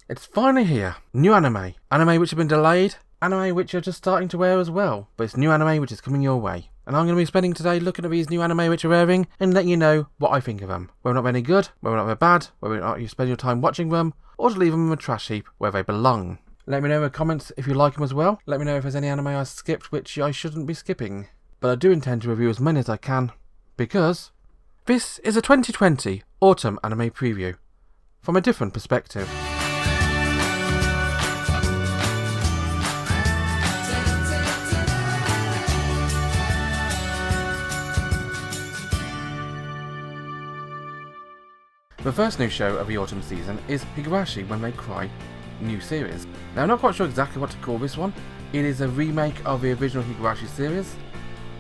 It's finally here. New anime. Anime which have been delayed. Anime which are just starting to air as well. But it's new anime which is coming your way. And I'm going to be spending today looking at these new anime which are airing and letting you know what I think of them. Whether or not they're any good, whether or not they're bad, whether or not you spend your time watching them, or to leave them in a trash heap where they belong. Let me know in the comments if you like them as well. Let me know if there's any anime I skipped which I shouldn't be skipping. But I do intend to review as many as I can, because this is a 2020 autumn anime preview from a different perspective. The first new show of the autumn season is Higurashi When They Cry new series. Now I'm not quite sure exactly what to call this one. It is a remake of the original Higurashi series,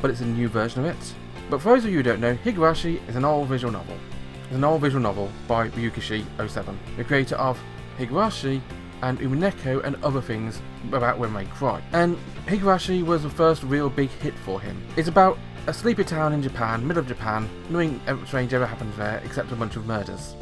but it's a new version of it. But for those of you who don't know, Higurashi is an old visual novel. It's an old visual novel by Bouquet 07, the creator of Higurashi and Umineko and other things about When They Cry. And Higurashi was the first real big hit for him. It's about a sleepy town in Japan, middle of Japan, nothing strange ever happens there except a bunch of murders.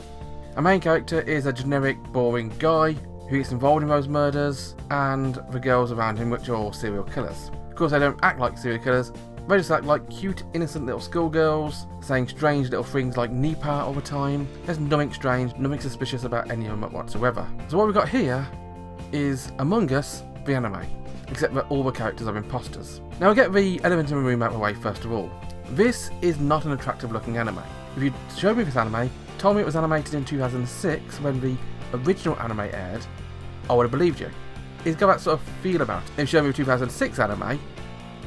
Our main character is a generic, boring guy who gets involved in those murders, and the girls around him, which are all serial killers. Of course, they don't act like serial killers, they just act like cute, innocent little schoolgirls, saying strange little things like Nipa all the time. There's nothing strange, nothing suspicious about any of them whatsoever. So what we've got here is Among Us, the anime, except that all the characters are imposters. Now I'll get the elephant in the room out of the way first of all. This is not an attractive looking anime. If you showed me this anime, told me it was animated in 2006 when the original anime aired, I would have believed you. It's got that sort of feel about it. If you showed me the 2006 anime,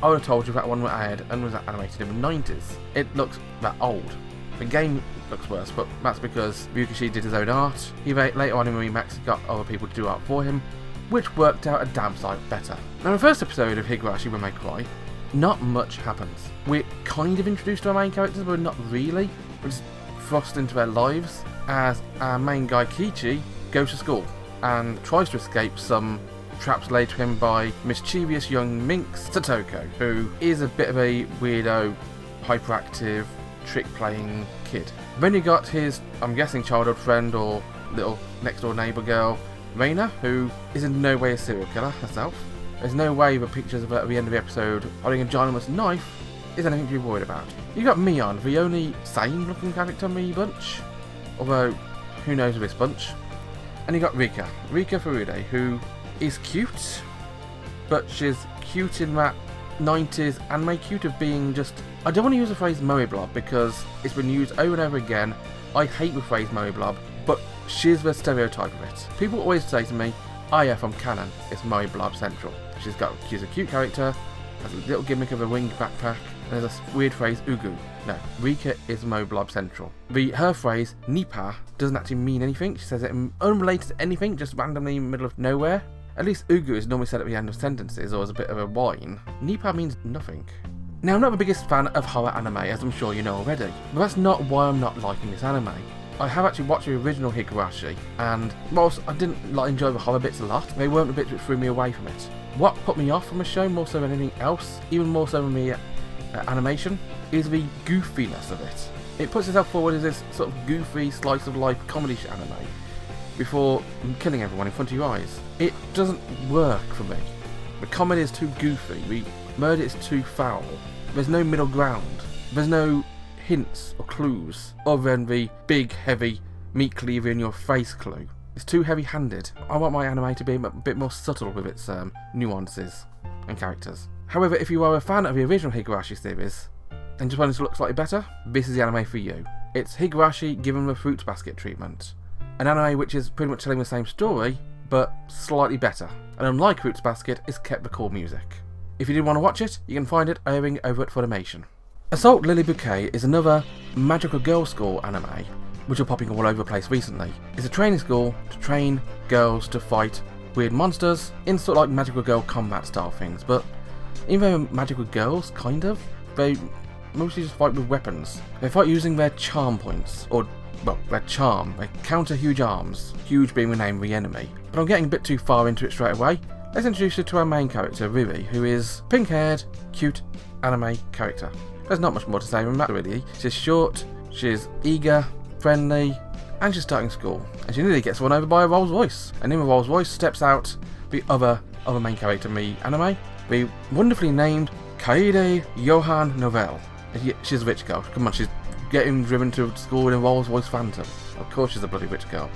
I would have told you that one was aired and was animated in the 90s. It looks that old. The game looks worse, but that's because Ryukishi did his own art. He later on in Remax got other people to do art for him, which worked out a damn sight better. Now in the first episode of Higurashi When They Cry, not much happens. We're kind of introduced to our main characters, but not really. We're just thrust into their lives as our main guy Kichi goes to school and tries to escape some traps laid to him by mischievous young minx Satoko, who is a bit of a weirdo, hyperactive, trick-playing kid. Then you got his, I'm guessing, childhood friend or little next-door neighbour girl, Reina, who is in no way a serial killer herself. There's no way the pictures of her at the end of the episode holding a ginormous knife is anything to be worried about. You got Mion, the only sane-looking character in the bunch, although who knows with this bunch. And you got Rika Furude, who is cute, but she's cute in that 90s anime cute of being just... I don't want to use the phrase Moe Blob because it's been used over and over again. I hate the phrase Moe Blob, but she's the stereotype of it. People always say to me, oh yeah, from canon, it's Moe Blob Central. She's a cute character, has a little gimmick of a winged backpack, and there's a weird phrase, Ugu. No, Rika is Moe Blob Central. Her phrase, Nipa, doesn't actually mean anything. She says it unrelated to anything, just randomly in the middle of nowhere. At least Ugu is normally said at the end of sentences or as a bit of a whine. Nipa means nothing. Now I'm not the biggest fan of horror anime, as I'm sure you know already, but that's not why I'm not liking this anime. I have actually watched the original Higurashi, and whilst I didn't enjoy the horror bits a lot, they weren't the bits which threw me away from it. What put me off from the show more so than anything else, even more so than the animation, is the goofiness of it. It puts itself forward as this sort of goofy slice of life comedy anime before killing everyone in front of your eyes. It doesn't work for me. The comedy is too goofy, the murder is too foul, there's no middle ground, there's no hints or clues other than the big, heavy, meat cleaver in your face clue. It's too heavy-handed. I want my anime to be a bit more subtle with its nuances and characters. However, if you are a fan of the original Higurashi series and just wanted to look slightly better, this is the anime for you. It's Higurashi given the fruit basket treatment. An anime which is pretty much telling the same story, but slightly better. And unlike Fruits Basket, it's kept the core music. If you did want to watch it, you can find it airing over at Funimation. Assault Lily Bouquet is another magical girl school anime, which are popping all over the place recently. It's a training school to train girls to fight weird monsters in sort of like magical girl combat style things, but even though magical girls, kind of, they mostly just fight with weapons. They fight using their charm points, or, well, their charm. They counter huge arms, huge being the name of the enemy. But I'm getting a bit too far into it straight away. Let's introduce you to our main character, Riri, who is pink-haired, cute anime character. There's not much more to say than that really. She's short, she's eager, friendly, and she's starting school, and she nearly gets run over by a Rolls Royce. And in the Rolls Royce steps out the other main character in the anime, the wonderfully named Kaede Johan Novelle. She's a rich girl. Come on, she's getting driven to school in a Rolls Royce Phantom. Of course she's a bloody rich girl.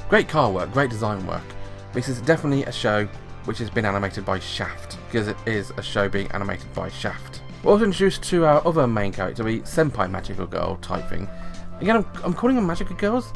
Great car work, great design work. This is definitely a show which has been animated by Shaft, because it is a show being animated by Shaft. We're also introduced to our other main character, the senpai magical girl type thing. Again, I'm calling them magical girls.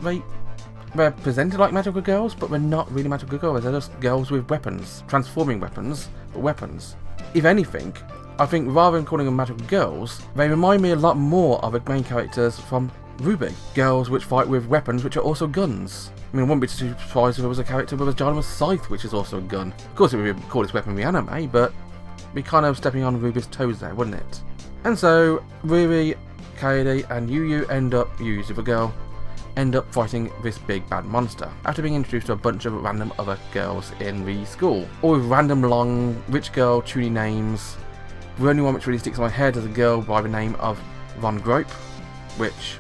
They're presented like magical girls, but they're not really magical girls. They're just girls with weapons, transforming weapons, but weapons. If anything, I think rather than calling them magical girls, they remind me a lot more of the main characters from Ruby. Girls which fight with weapons which are also guns. I mean, I wouldn't be too surprised if there was a character with a ginormous scythe, which is also a gun. Of course, it would be called its weapon in the anime, but be kind of stepping on Ruby's toes there, wouldn't it? And so, Ruby, Kaede, and Yu end up, Yu's the girl, end up fighting this big bad monster after being introduced to a bunch of random other girls in the school, all with random long rich girl tuny names. The only one which really sticks in my head is a girl by the name of Von Grope, which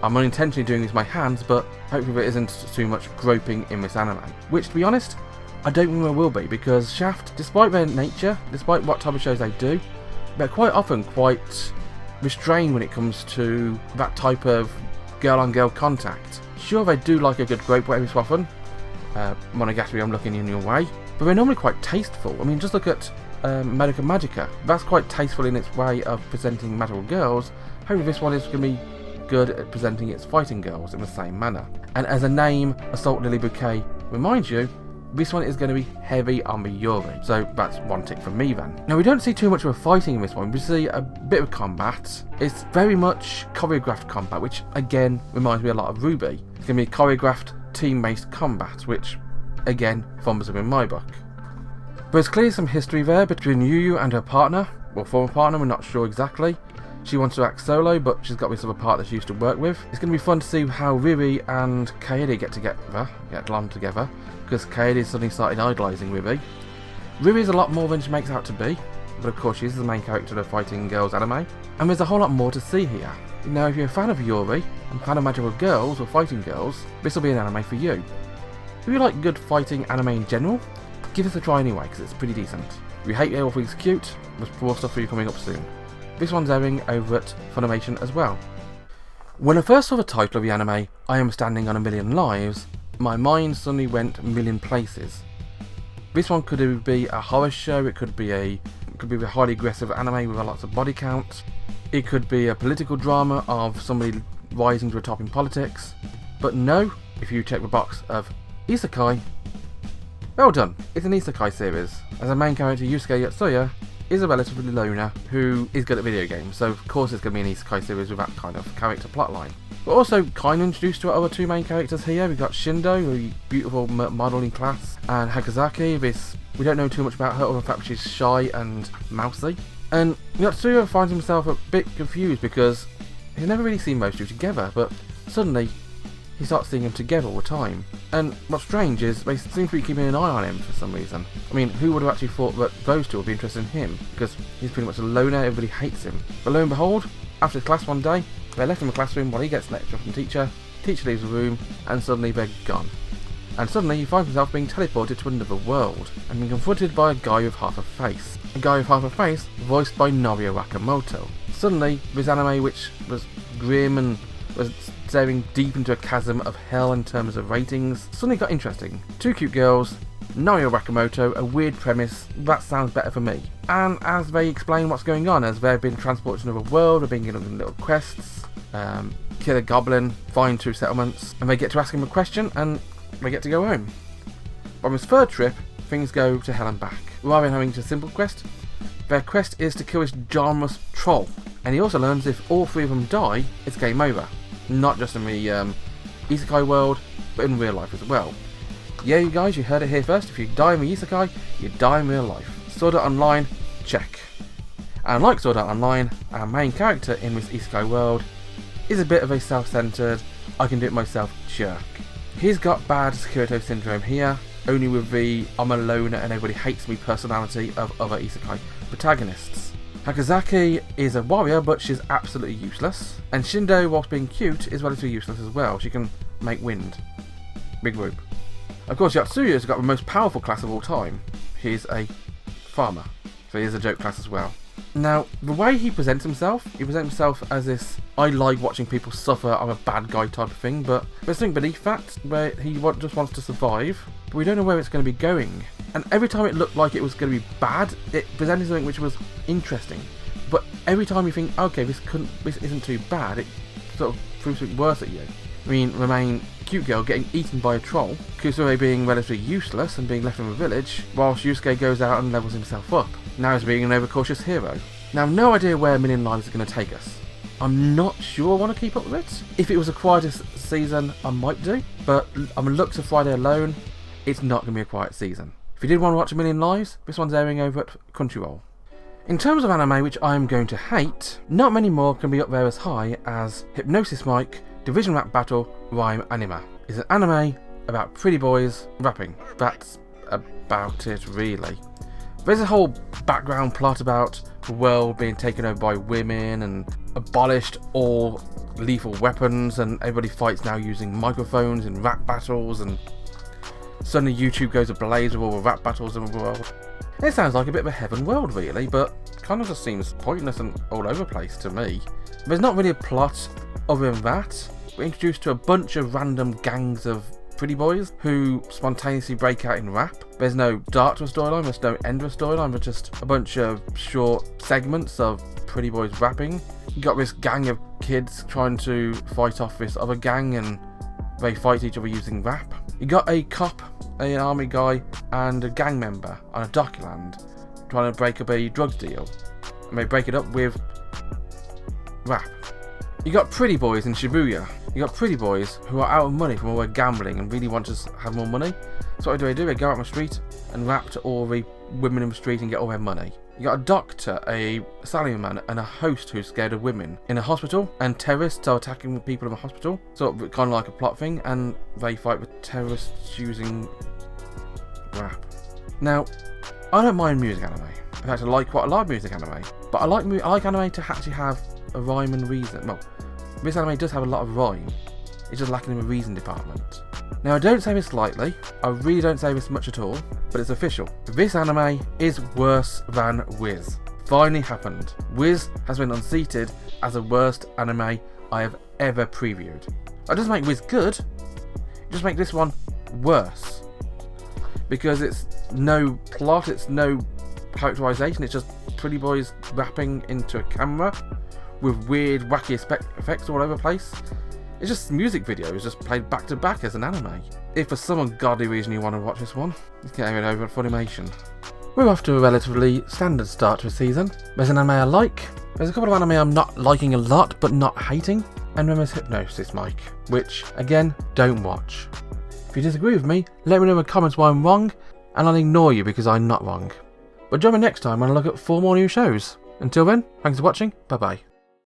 I'm unintentionally doing with my hands, but hopefully there isn't too much groping in this anime, which, to be honest, I don't think there will be, because Shaft, despite their nature, despite what type of shows they do, they're quite often quite restrained when it comes to that type of girl-on-girl contact. Sure, they do like a good grope every so often. Monogatari, I'm looking in your way. But they're normally quite tasteful. I mean, just look at Medica Magica. That's quite tasteful in its way of presenting magical girls. Hopefully this one is going to be good at presenting its fighting girls in the same manner. And as a name, Assault Lily Bouquet reminds you, this one is going to be heavy on the Yuri, so that's one tick from me then. Now, we don't see too much of a fighting in this one, we see a bit of combat. It's very much choreographed combat, which again reminds me a lot of Ruby. It's going to be choreographed team-based combat, which again fumbles up in my book. But there's clearly some history there between Yu and her partner, well, former partner, we're not sure exactly. She wants to act solo, but she's got this other partner she used to work with. It's going to be fun to see how Ruby and Kaede get along together, because Kaede suddenly started idolising Ruby. Ruby is a lot more than she makes out to be, but of course she is the main character of the Fighting Girls anime, and there's a whole lot more to see here. Now, if you're a fan of Yuri and a fan of magical girls or fighting girls, this will be an anime for you. If you like good fighting anime in general, give this a try anyway, because it's pretty decent. If you hate all things cute, there's more stuff for you coming up soon. This one's airing over at Funimation as well. When I first saw the title of the anime, I Am Standing on a Million Lives, my mind suddenly went a million places. This one could be a horror show, it could be a highly aggressive anime with lots of body count, it could be a political drama of somebody rising to the top in politics, but no, if you check the box of Isekai, well done, it's an Isekai series, as a main character Yusuke Yatsuya is a relatively loner who is good at video games, so of course it's going to be an Isekai series with that kind of character plotline. We're also kind of introduced to our other two main characters here. We've got Shindo, a beautiful modelling class, and Higurashi, we don't know too much about her other than the fact that she's shy and mousy. And Yatsuya finds himself a bit confused because he's never really seen those two together, but suddenly he starts seeing them together all the time. And what's strange is they seem to be keeping an eye on him for some reason. I mean, who would have actually thought that those two would be interested in him? Because he's pretty much a loner, everybody hates him. But lo and behold, after class one day, they're left in the classroom while he gets lecture from teacher leaves the room, and suddenly they're gone. And suddenly he finds himself being teleported to another world, and being confronted by a guy with half a face. A guy with half a face, voiced by Norio Wakamoto. Suddenly, this anime, which was grim and was staring deep into a chasm of hell in terms of ratings, suddenly got interesting. Two cute girls, Norio Wakamoto, a weird premise, that sounds better for me. And as they explain what's going on, as they've been transported to another world, they're being given little quests, kill a goblin, find two settlements, and they get to ask him a question, and they get to go home. On this third trip, things go to hell and back. Rather than having a simple quest, their quest is to kill this ginormous troll, and he also learns if all three of them die, it's game over. Not just in the Isekai world, but in real life as well. Yeah, you guys, you heard it here first. If you die in the Isekai, you die in real life. Sword Art Online, check. And like Sword Art Online, our main character in this Isekai world is a bit of a self-centered, I can do it myself jerk. He's got bad Sekirito syndrome here, only with the I'm a loner and everybody hates me personality of other Isekai protagonists. Higurashi is a warrior, but she's absolutely useless. And Shindo, whilst being cute, is relatively useless as well. She can make wind. Big group. Of course, Yatsuya's got the most powerful class of all time. He's a farmer, so he's a joke class as well. Now, the way he presents himself as this, I like watching people suffer, I'm a bad guy type of thing, but there's something beneath that, where he just wants to survive, but we don't know where it's going to be going. And every time it looked like it was going to be bad, it presented something which was interesting. But every time you think, okay, this isn't too bad, it sort of proves something worse at you. I mean, Remain, cute girl, getting eaten by a troll, Kusure being relatively useless and being left in the village, whilst Yusuke goes out and levels himself up. Now he's being an overcautious hero. Now, no idea where A Million Lives is going to take us. I'm not sure I want to keep up with it. If it was a quieter season, I might do, but on the looks of Friday alone, it's not going to be a quiet season. If you did want to watch A Million Lives, this one's airing over at Crunchyroll. In terms of anime which I'm going to hate, not many more can be up there as high as Hypnosis Mic, Division Rap Battle, Rhyme Anima. It's an anime about pretty boys rapping. That's about it, really. There's a whole background plot about the world being taken over by women and abolished all lethal weapons, and everybody fights now using microphones and rap battles, and suddenly YouTube goes ablaze with all the rap battles in the world. It sounds like a bit of a heaven world, really, but kind of just seems pointless and all over the place to me. There's not really a plot other than that. We're introduced to a bunch of random gangs of pretty boys who spontaneously break out in rap. There's no start to a storyline, there's no end to a storyline, but just a bunch of short segments of pretty boys rapping. You got this gang of kids trying to fight off this other gang, and they fight each other using rap. You got a cop, an army guy, and a gang member on a dockland trying to break up a drugs deal, and they break it up with rap. You got pretty boys in Shibuya. You got pretty boys who are out of money from all their gambling and really want to have more money. So what do? They go out on the street and rap to all the women in the street and get all their money. You got a doctor, a salaryman, and a host who's scared of women in a hospital, and terrorists are attacking the people in the hospital. Sort of kind of like a plot thing, and they fight with terrorists using rap. Now, I don't mind music anime. In fact, I like quite a lot of music anime. But I like anime to actually have a rhyme and reason. Well, this anime does have a lot of rhyme. It's just lacking in the reason department. Now, I don't say this lightly. I really don't say this much at all. But it's official. This anime is worse than Wiz. Finally happened. Wiz has been unseated as the worst anime I have ever previewed. That doesn't make Wiz good. It just makes this one worse. Because it's no plot, it's no characterization, it's just pretty boys rapping into a camera with weird, wacky effects all over the place. It's just music videos just played back to back as an anime. If for some ungodly reason you want to watch this one, you can get it over at Funimation. We're off to a relatively standard start to the season. There's an anime I like, there's a couple of anime I'm not liking a lot but not hating, and then there's Hypnosis Mic, which, again, don't watch. If you disagree with me, let me know in the comments why I'm wrong, and I'll ignore you because I'm not wrong. But join me next time when I look at 4 more new shows. Until then, thanks for watching, bye bye.